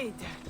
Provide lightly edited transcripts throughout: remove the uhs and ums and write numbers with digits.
Wait!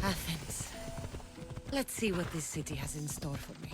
Athens. Let's see what this city has in store for me.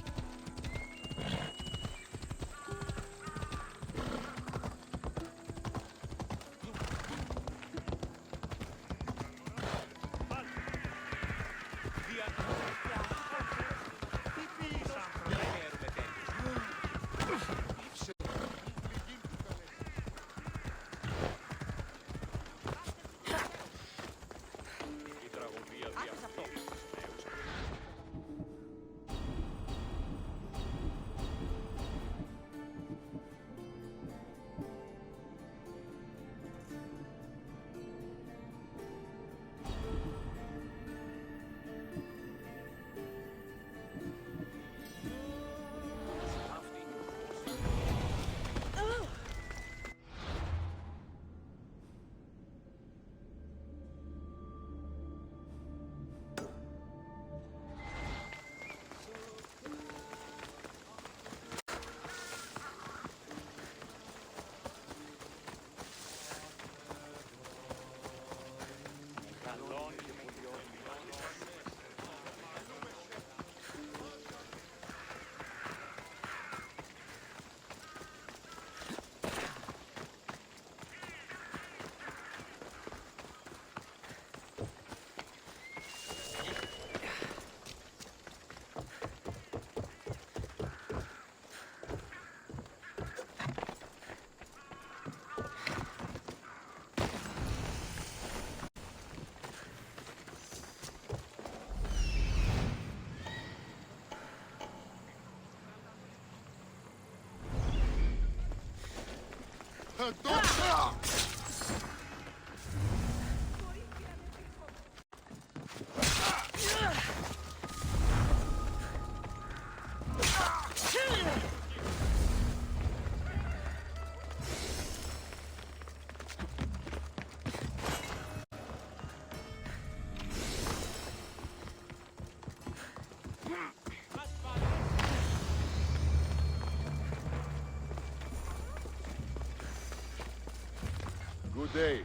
Good day.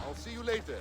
I'll see you later.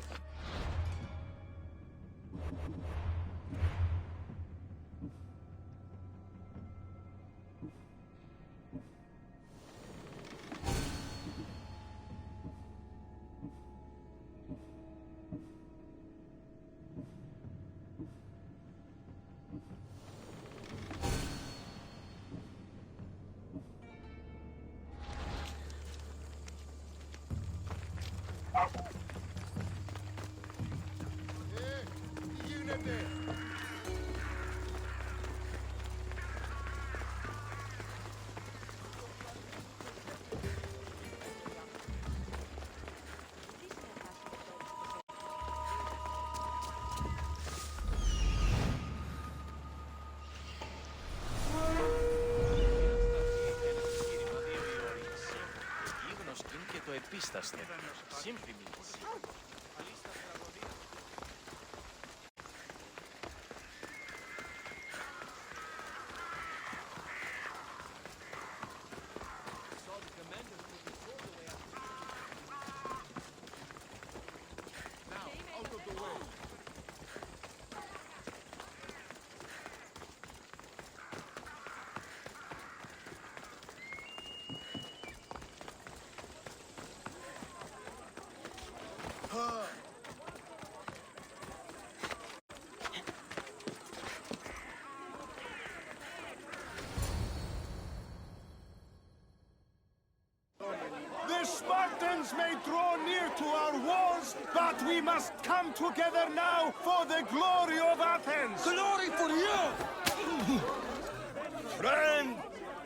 Spartans may draw near to our walls, but we must come together now for the glory of Athens! Glory for you!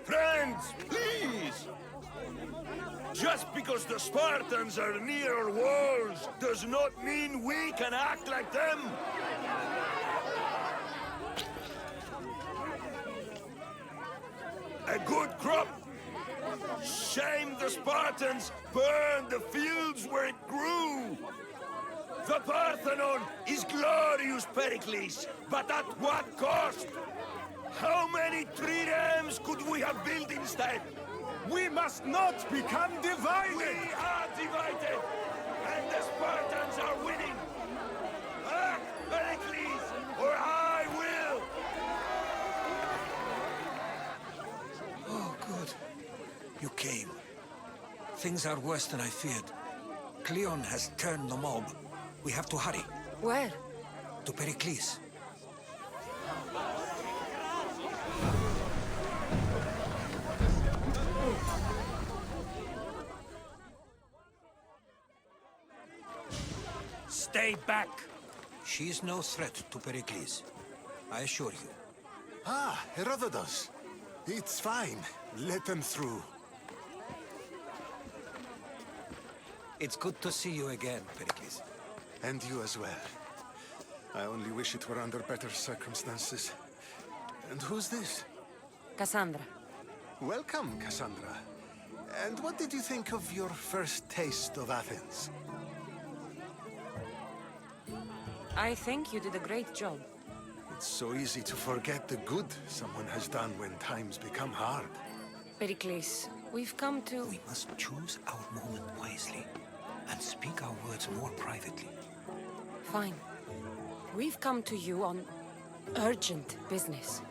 Friends, please! Just because the Spartans are near our walls does not mean we can act like them! A good crop! Shame the Spartans burned the fields where it grew! The Parthenon is glorious, Pericles, but at what cost? How many triremes could we have built instead? We must not become divided! We are divided, and the Spartans are winning! Act, Pericles, or I will! Oh, good. You came. Things are worse than I feared. Cleon has turned the mob. We have to hurry. Where? To Pericles. Stay back! She's no threat to Pericles. I assure you. Ah, Herodotus. It's fine. Let them through. It's good to see you again, Pericles. And you as well. I only wish it were under better circumstances. And who's this? Cassandra. Welcome, Cassandra. And what did you think of your first taste of Athens? I think you did a great job. It's so easy to forget the good someone has done when times become hard. Pericles, we've come to... We must choose our moment wisely and speak our words more privately. Fine. We've come to you on urgent business.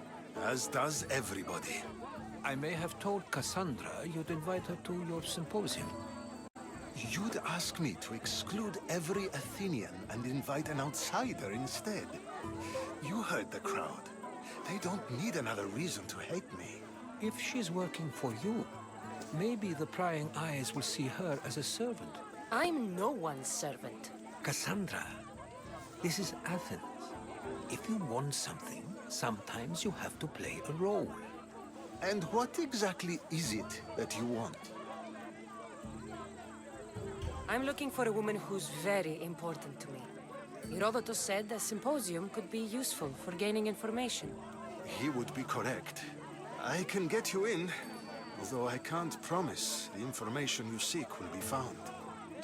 As does everybody. I may have told Cassandra you'd invite her to your symposium. You'd ask me to exclude every Athenian and invite an outsider instead. You heard the crowd. They don't need another reason to hate me. If she's working for you, maybe the prying eyes will see her as a servant. I'm no one's servant. Cassandra, this is Athens. If you want something, sometimes you have to play a role. And what exactly is it that you want? I'm looking for a woman who's very important to me. Herodotus said a symposium could be useful for gaining information. He would be correct. I can get you in, although I can't promise the information you seek will be found.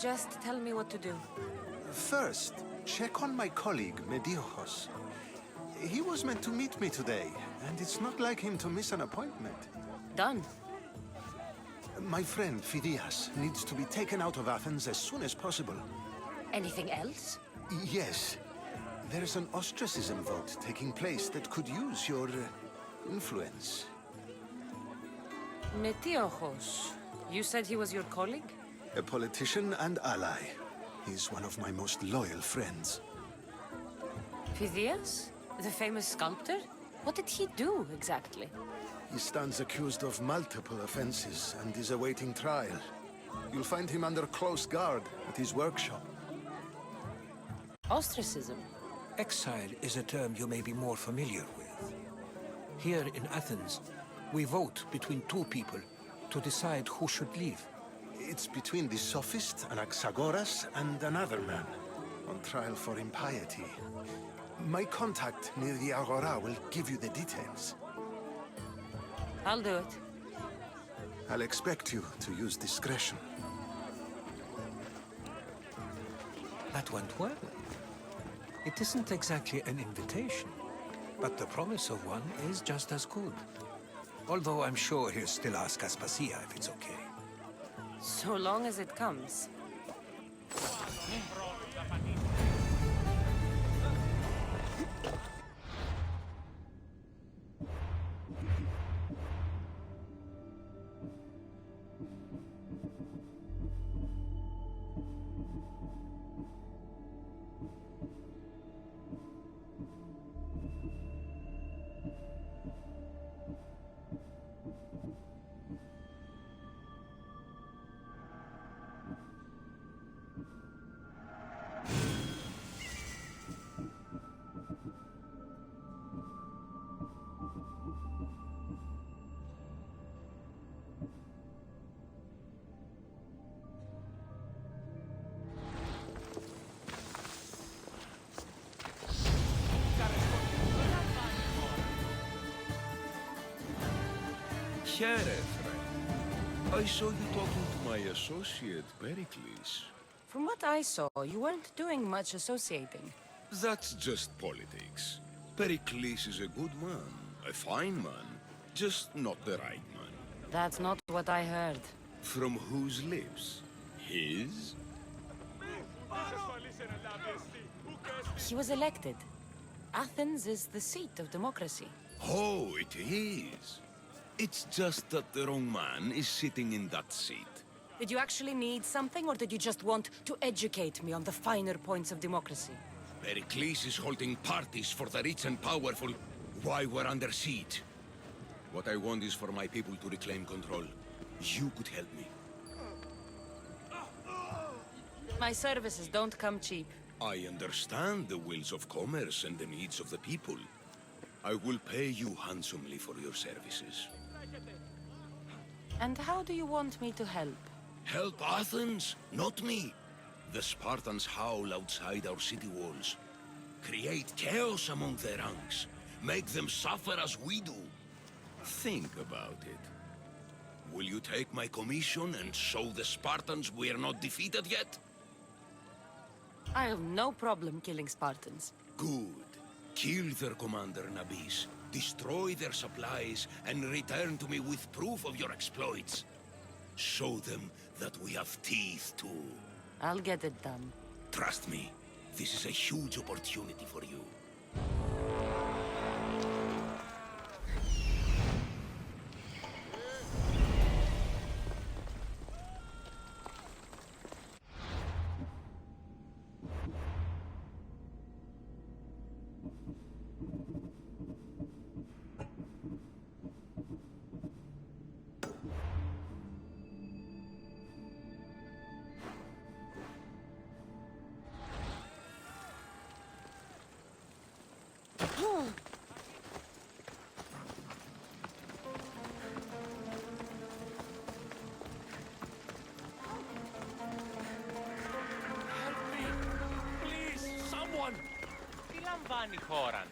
Just tell me what to do. First, check on my colleague, Mediochos. He was meant to meet me today, and it's not like him to miss an appointment. Done. My friend, Phidias, needs to be taken out of Athens as soon as possible. Anything else? Yes. There's an ostracism vote taking place that could use your influence. Metiochos. You said he was your colleague? A politician and ally. He's one of my most loyal friends. Phidias? The famous sculptor? What did he do, exactly? He stands accused of multiple offenses and is awaiting trial. You'll find him under close guard at his workshop. Ostracism? Exile is a term you may be more familiar with. Here in Athens, we vote between two people to decide who should leave. It's between the sophist Anaxagoras and another man, on trial for impiety. My contact near the Agora will give you the details. I'll do it. I'll expect you to use discretion. That went well. It isn't exactly an invitation, but the promise of one is just as good. Although I'm sure he'll still ask Aspasia if it's okay. So long as it comes. care, friend. I saw you talking to my associate, Pericles. From what I saw, you weren't doing much associating. That's just politics. Pericles is a good man, a fine man, just not the right man. That's not what I heard. From whose lips? His? He was elected. Athens is the seat of democracy. Oh, it is. It's just that the wrong man is sitting in that seat. Did you actually need something, or did you just want to educate me on the finer points of democracy? Pericles is holding parties for the rich and powerful while we're under siege. What I want is for my people to reclaim control. You could help me. My services don't come cheap. I understand the wills of commerce and the needs of the people. I will pay you handsomely for your services. And how do you want me to help? Help Athens, not me. The Spartans howl outside our city walls. Create chaos among their ranks. Make them suffer as we do. Think about it. Will you take my commission and show the Spartans we are not defeated yet? I have no problem killing Spartans. Good. Kill their commander, Nabis. Destroy their supplies and return to me with proof of your exploits. Show them that we have teeth too. I'll get it done. Trust me, this is a huge opportunity for you. λαμβάνει χώρα.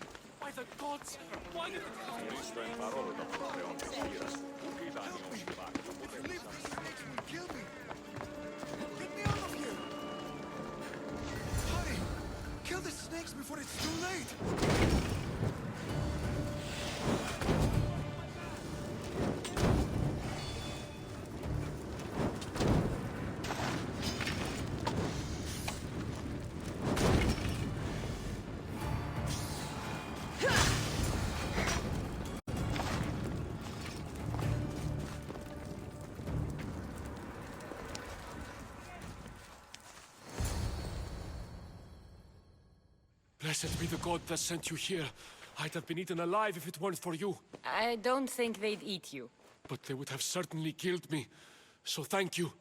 By the gods, why did it have to... Ristojen varoita, mutta se on kiiras. Kiitani on hyvä. Leave these snakes will kill me. Get me out of here! Hurry! Kill the snakes before it's too late! Blessed be the god that sent you here. I'd have been eaten alive if it weren't for you. I don't think they'd eat you. But they would have certainly killed me. So thank you.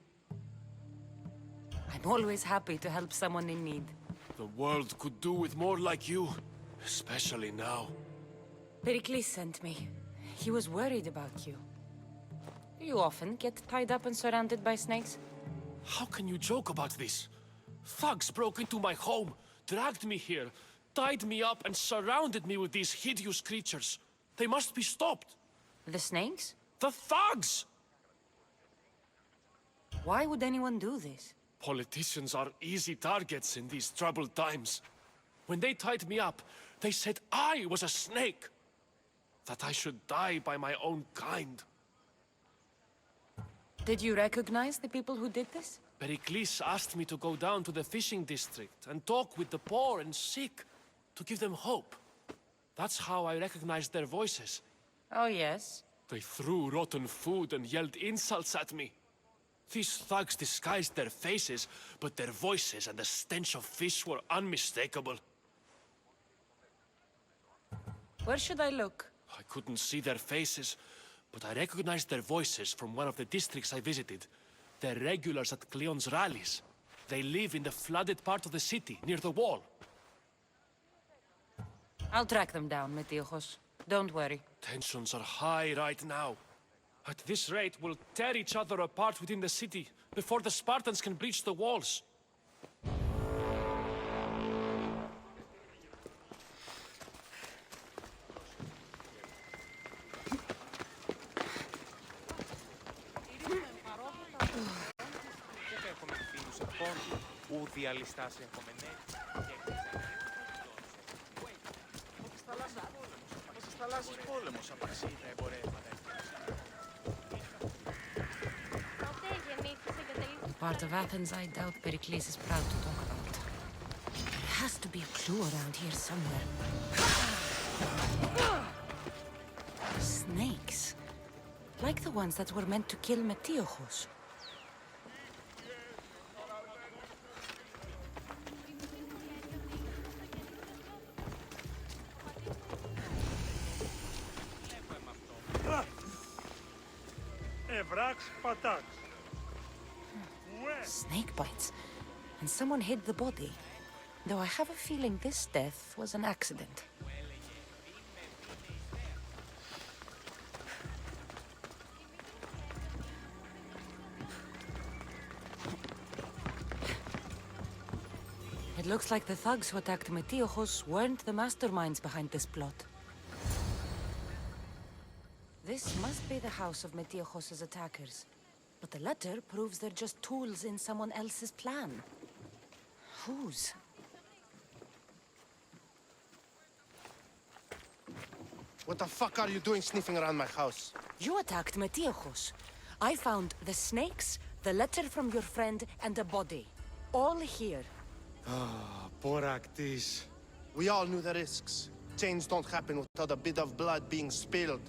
I'm always happy to help someone in need. The world could do with more like you. Especially now. Pericles sent me. He was worried about you. You often get tied up and surrounded by snakes? How can you joke about this? Thugs broke into my home, dragged me here, tied me up and surrounded me with these hideous creatures. They must be stopped. The snakes? The thugs! Why would anyone do this? Politicians are easy targets in these troubled times. When they tied me up, they said I was a snake. That I should die by my own kind. Did you recognize the people who did this? Pericles asked me to go down to the fishing district and talk with the poor and sick, to give them hope. That's how I recognized their voices. Oh, yes. They threw rotten food and yelled insults at me. These thugs disguised their faces, but their voices and the stench of fish were unmistakable. Where should I look? I couldn't see their faces, but I recognized their voices from one of the districts I visited. They're regulars at Cleon's rallies. They live in the flooded part of the city, near the wall. I'll track them down, Metiochos. Don't worry. Tensions are high right now. At this rate, we'll tear each other apart within the city, before the Spartans can breach the walls. πόρτη, ούδη αλιστάς εχομενέ, και αυτός θαλάσσης πόλεμος απαξεί τα εμπορεύματα. Part of Athens I doubt Pericles is proud to talk about. There has to be a clue around here somewhere. Snakes. Like the ones that were meant to kill Metiochos. Snake bites. And someone hid the body. Though I have a feeling this death was an accident. It looks like the thugs who attacked Metiochos weren't the masterminds behind this plot. This must be the house of Metiochos' attackers. But the letter proves they're just tools in someone else's plan. Whose? What the fuck are you doing sniffing around my house? You attacked Metiochos. I found the snakes, the letter from your friend, and a body. All here. Boraktis. We all knew the risks. Change don't happen without a bit of blood being spilled.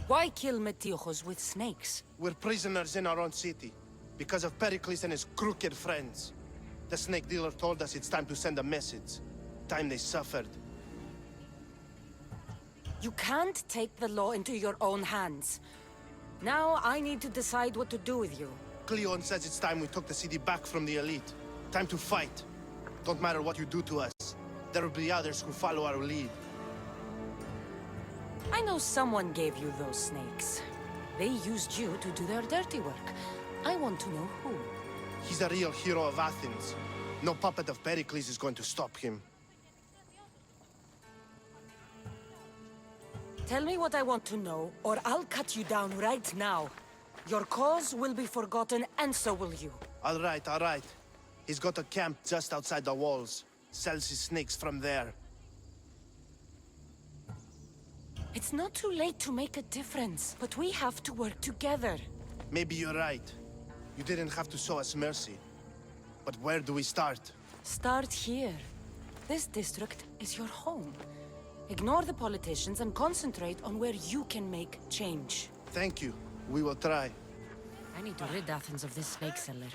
Why kill Metiochos with snakes? We're prisoners in our own city. Because of Pericles and his crooked friends. The snake dealer told us it's time to send a message. Time they suffered. You can't take the law into your own hands. Now I need to decide what to do with you. Cleon says it's time we took the city back from the elite. Time to fight. Don't matter what you do to us. There will be others who follow our lead. I know someone gave you those snakes. They used you to do their dirty work. I want to know who. He's a real hero of Athens. No puppet of Pericles is going to stop him. Tell me what I want to know, or I'll cut you down right now. Your cause will be forgotten, and so will you. All right. He's got a camp just outside the walls. Sells his snakes from there. It's not too late to make a difference, but we have to work together. Maybe you're right. You didn't have to show us mercy. But where do we start? Start here. This district is your home. Ignore the politicians and concentrate on where you can make change. Thank you. We will try. I need to rid Athens of this snake seller.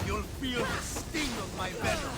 You'll feel the sting of my venom.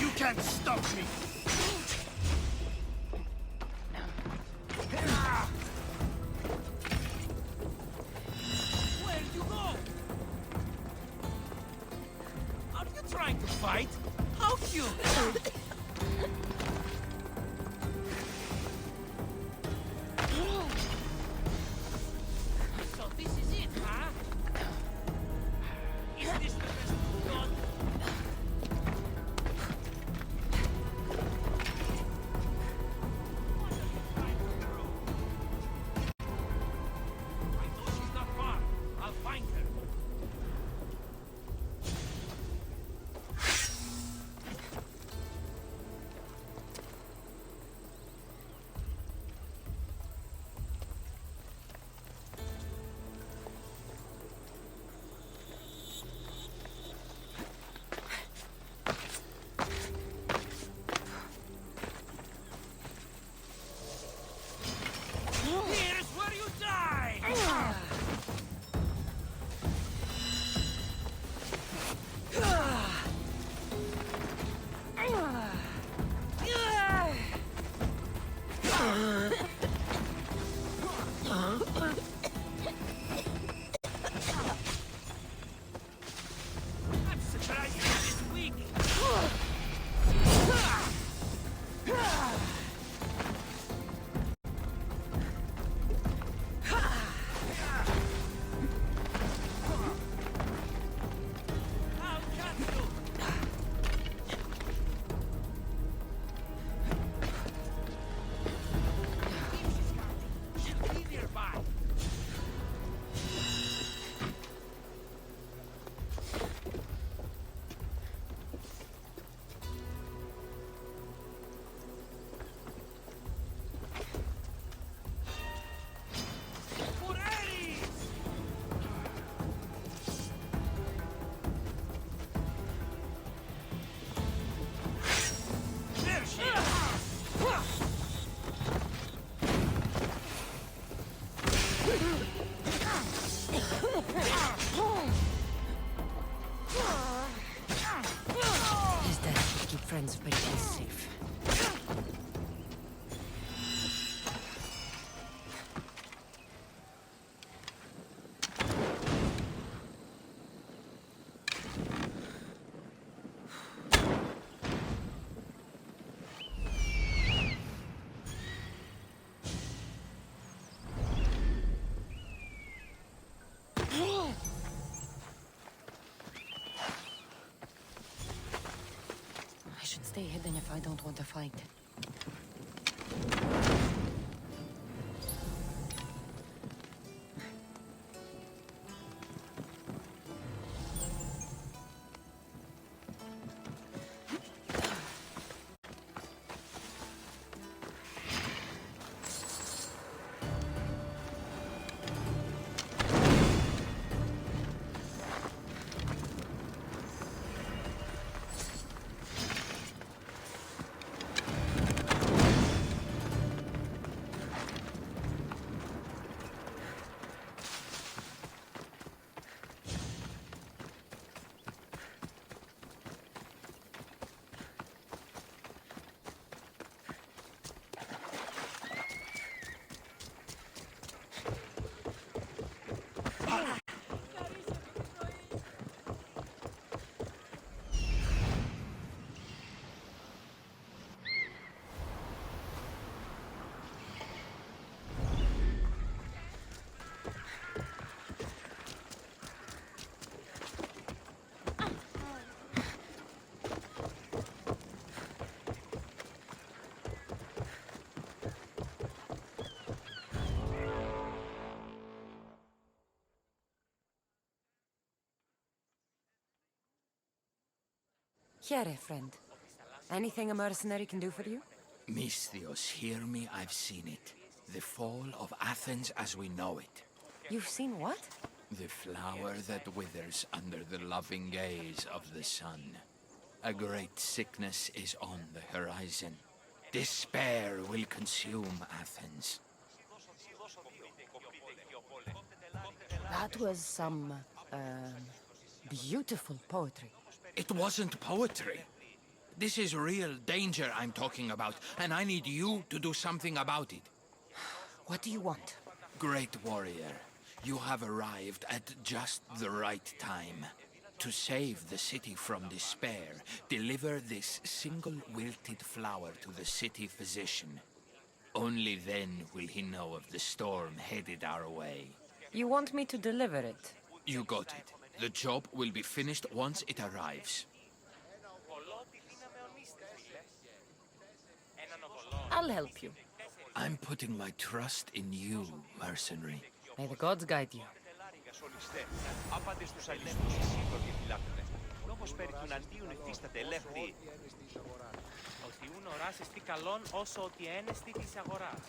You can't stop me! Where'd you go? Are you trying to fight? How cute! So this is it, huh? Is this the best you've got? What are you trying to prove? I know she's not far. I'll find her. Here's where you die! I'm surprised you're this weak. I'll cut you. She'll be nearby. For Ares! There she is! His death should keep friends pretty safe. I should stay hidden if I don't want to fight. Here, friend. Anything a mercenary can do for you? Misthios, hear me, I've seen it. The fall of Athens as we know it. You've seen what? The flower that withers under the loving gaze of the sun. A great sickness is on the horizon. Despair will consume Athens. That was some, beautiful poetry. It wasn't poetry. This is real danger I'm talking about, and I need you to do something about it. What do you want? Great warrior, you have arrived at just the right time. To save the city from despair, deliver this single wilted flower to the city physician. Only then will he know of the storm headed our way. You want me to deliver it? You got it. The job will be finished once it arrives. I'll help you. I'm putting my trust in you, mercenary. May the gods guide you. Άπαντε στους αληθούς σύντοροι φυλάκτονες. Λόγος περί του αντίον υφίσταται ελεύθεροι. Ότι ούν οράς εστί καλόν όσο ότι ένεστη της αγοράς.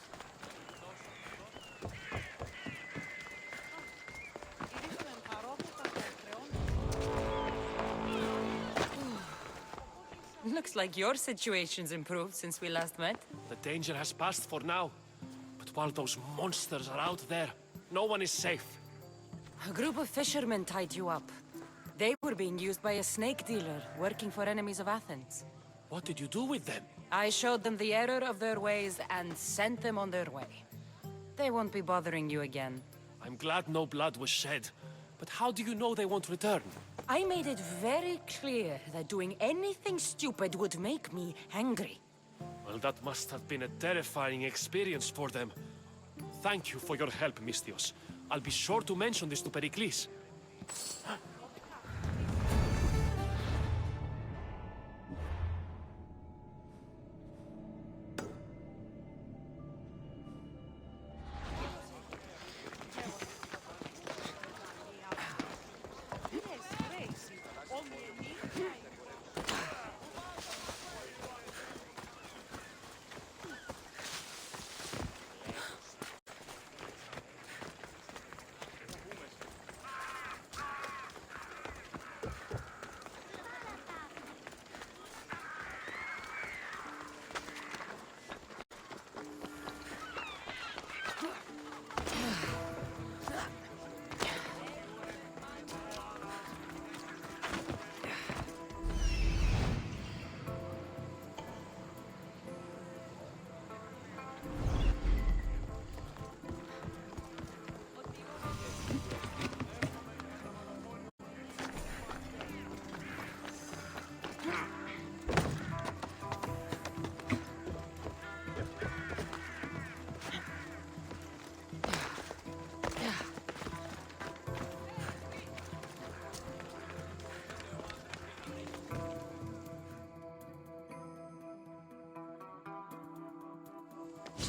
Looks like your situation's improved since we last met. The danger has passed for now. But while those monsters are out there, no one is safe. A group of fishermen tied you up. They were being used by a snake dealer working for enemies of Athens. What did you do with them? I showed them the error of their ways and sent them on their way. They won't be bothering you again. I'm glad no blood was shed. But how do you know they won't return? I made it very clear that doing anything stupid would make me angry. Well, that must have been a terrifying experience for them. Thank you for your help, Misthios. I'll be sure to mention this to Pericles.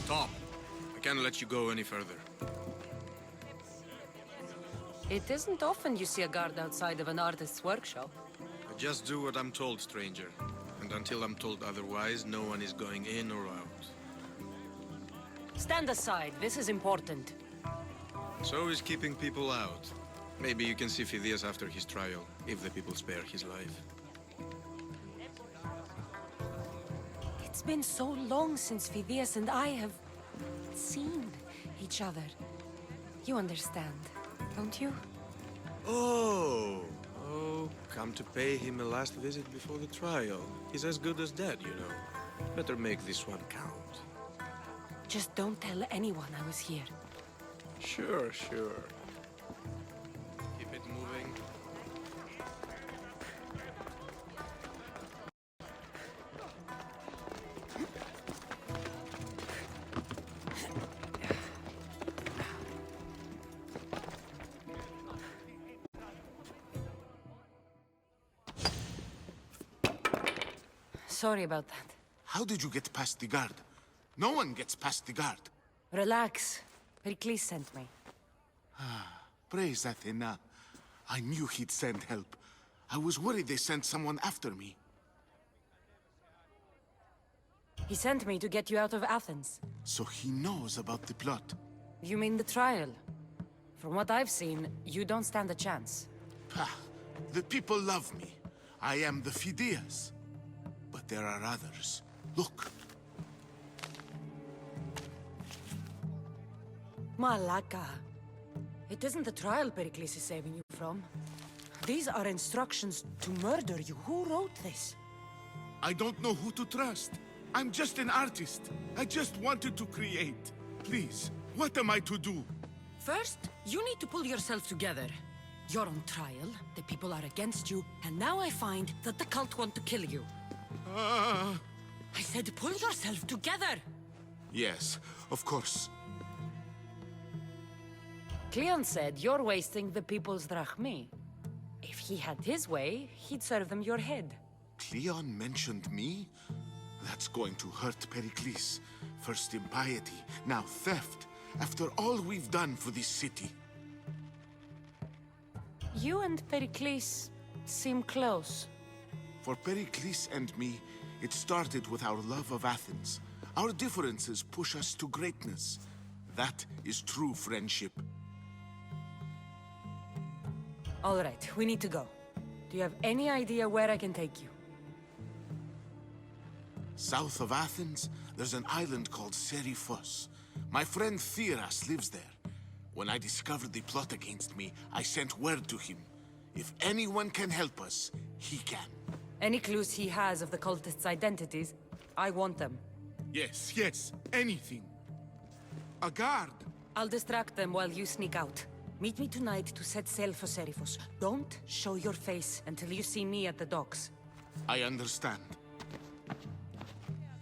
Stop. I can't let you go any further. It isn't often you see a guard outside of an artist's workshop. I just do what I'm told, stranger. And until I'm told otherwise, no one is going in or out. Stand aside, this is important. So is keeping people out. Maybe you can see Phidias after his trial, if the people spare his life. It's been so long since Phidias and I have seen each other. You understand, don't you? Oh, come to pay him a last visit before the trial. He's as good as dead, you know. Better make this one count. Just don't tell anyone I was here. Sure. Keep it moving. Sorry about that. How did you get past the guard? No one gets past the guard. Relax. Pericles sent me. Praise Athena. I knew he'd send help. I was worried they sent someone after me. He sent me to get you out of Athens. So he knows about the plot. You mean the trial? From what I've seen, you don't stand a chance. Pah, the people love me. I am the Phidias. But there are others. Look. Malaka. It isn't the trial Pericles is saving you from. These are instructions to murder you. Who wrote this? I don't know who to trust. I'm just an artist. I just wanted to create. Please, what am I to do? First, you need to pull yourself together. You're on trial, the people are against you, and now I find that the cult want to kill you. I said pull yourself together! Yes, of course. Cleon said you're wasting the people's drachmi. If he had his way, he'd serve them your head. Cleon mentioned me? That's going to hurt Pericles. First impiety, now theft. After all we've done for this city. You and Pericles seem close. For Pericles and me, it started with our love of Athens. Our differences push us to greatness. That is true friendship. All right, we need to go. Do you have any idea where I can take you? South of Athens, there's an island called Seriphos. My friend Theras lives there. When I discovered the plot against me, I sent word to him. If anyone can help us, he can. Any clues he has of the cultists' identities? I want them. Yes, yes, anything. A guard! I'll distract them while you sneak out. Meet me tonight to set sail for Seriphos. Don't show your face until you see me at the docks. I understand.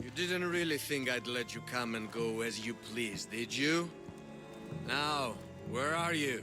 You didn't really think I'd let you come and go as you please, did you? Now, where are you?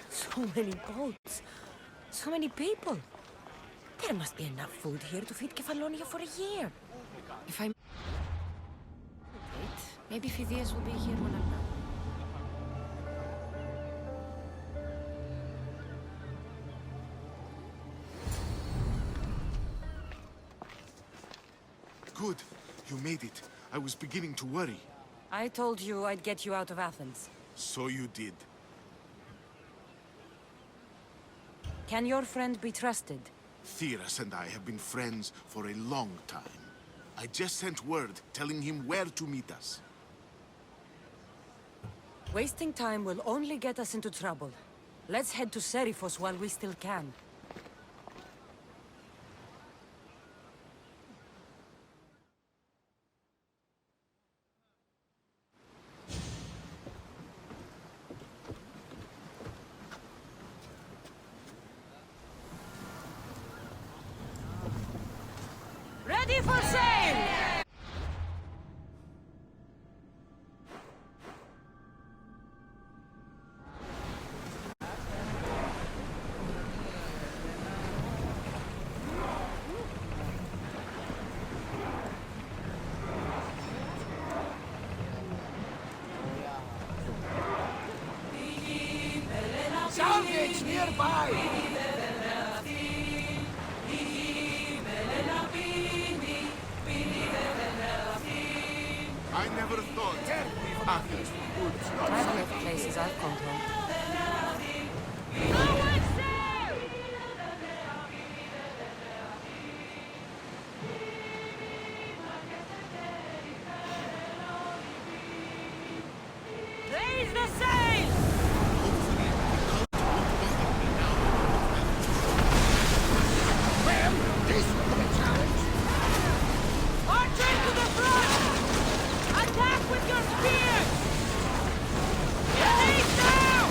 So many boats. So many people. There must be enough food here to feed Kefalonia for a year. If I'm... Maybe Phidias will be here when I'm done. Good. You made it. I was beginning to worry. I told you I'd get you out of Athens. So you did. Can your friend be trusted? Theras and I have been friends for a long time. I just sent word telling him where to meet us. Wasting time will only get us into trouble. Let's head to Seriphos while we still can. Ready for sail! Salvage nearby! I never thought Athens would not I've left places I've controlled. Raise the sail! Well, this will be a challenge. Archers to the front! Attack with your spears! Release now!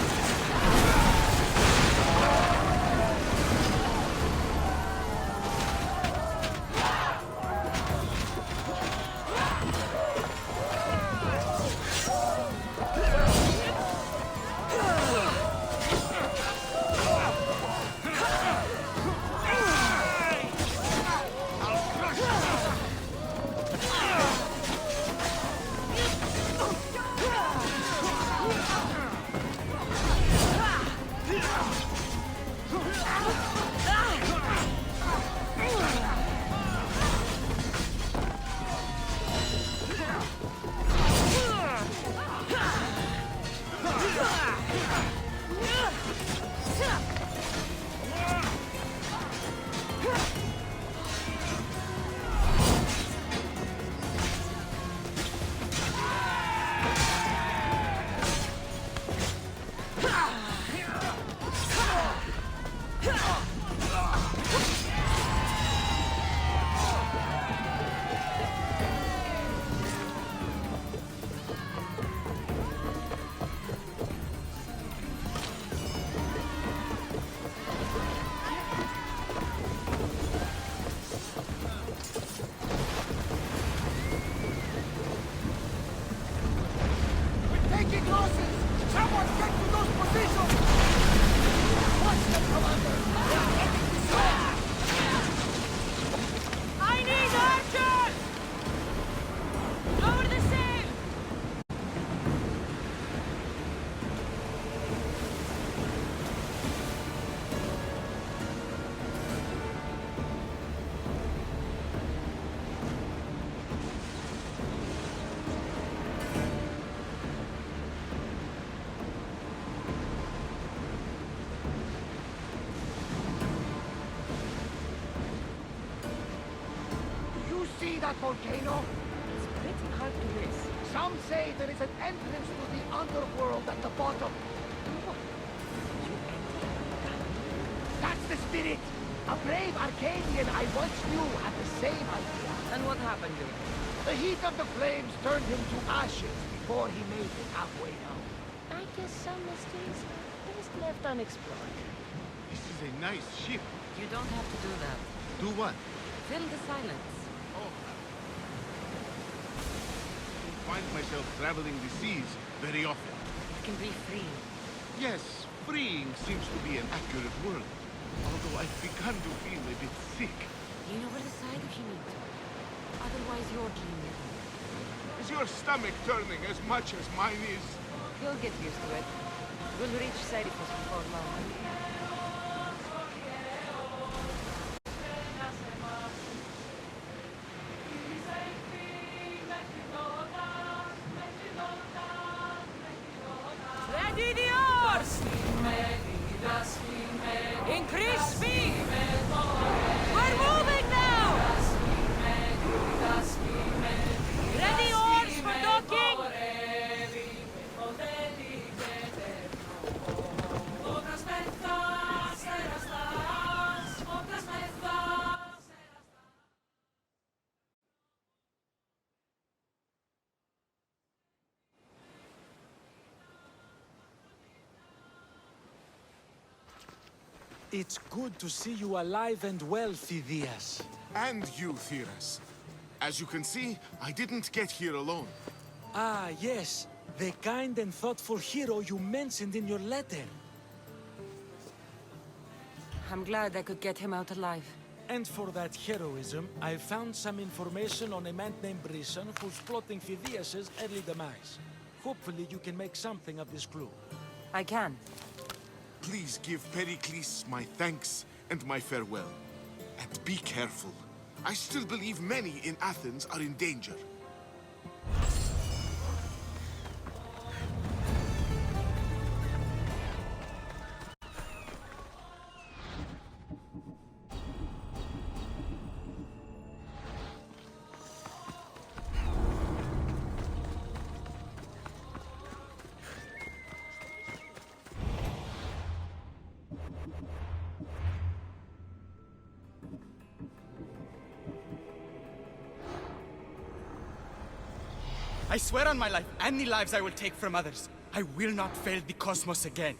Taking losses! Someone get to those positions! Watch them, Commander! They are heading this way! I need archers! Lower the sail! You see that volcano? It's pretty hard to miss. Some say there is an entrance to the underworld at the bottom. That's the spirit! A brave Arcadian I once knew had the same idea. And what happened to it? The heat of the flames turned him to ashes before he made it halfway down. I guess some mysteries are best left unexplored. This is a nice ship. You don't have to do that. Do what? Fill the silence. Oh. I find myself traveling the seas very often. It can be free. Yes, freeing seems to be an accurate word. Although I've begun to feel a bit sick. Lean over the side if you need to. Otherwise, you're dreaming. Is your stomach turning as much as mine is? You'll get used to it. We'll reach Serifos before long. Ready the oars! Increase speed! We're moving now! Ready oars for docking! It's good to see you alive and well, Phidias. And you, Theras. As you can see, I didn't get here alone. Ah, yes. The kind and thoughtful hero you mentioned in your letter. I'm glad I could get him out alive. And for that heroism, I found some information on a man named Brisson who's plotting Phidias' early demise. Hopefully you can make something of this clue. I can. Please give Pericles my thanks and my farewell. And be careful. I still believe many in Athens are in danger. I swear on my life and the lives I will take from others, I will not fail the cosmos again.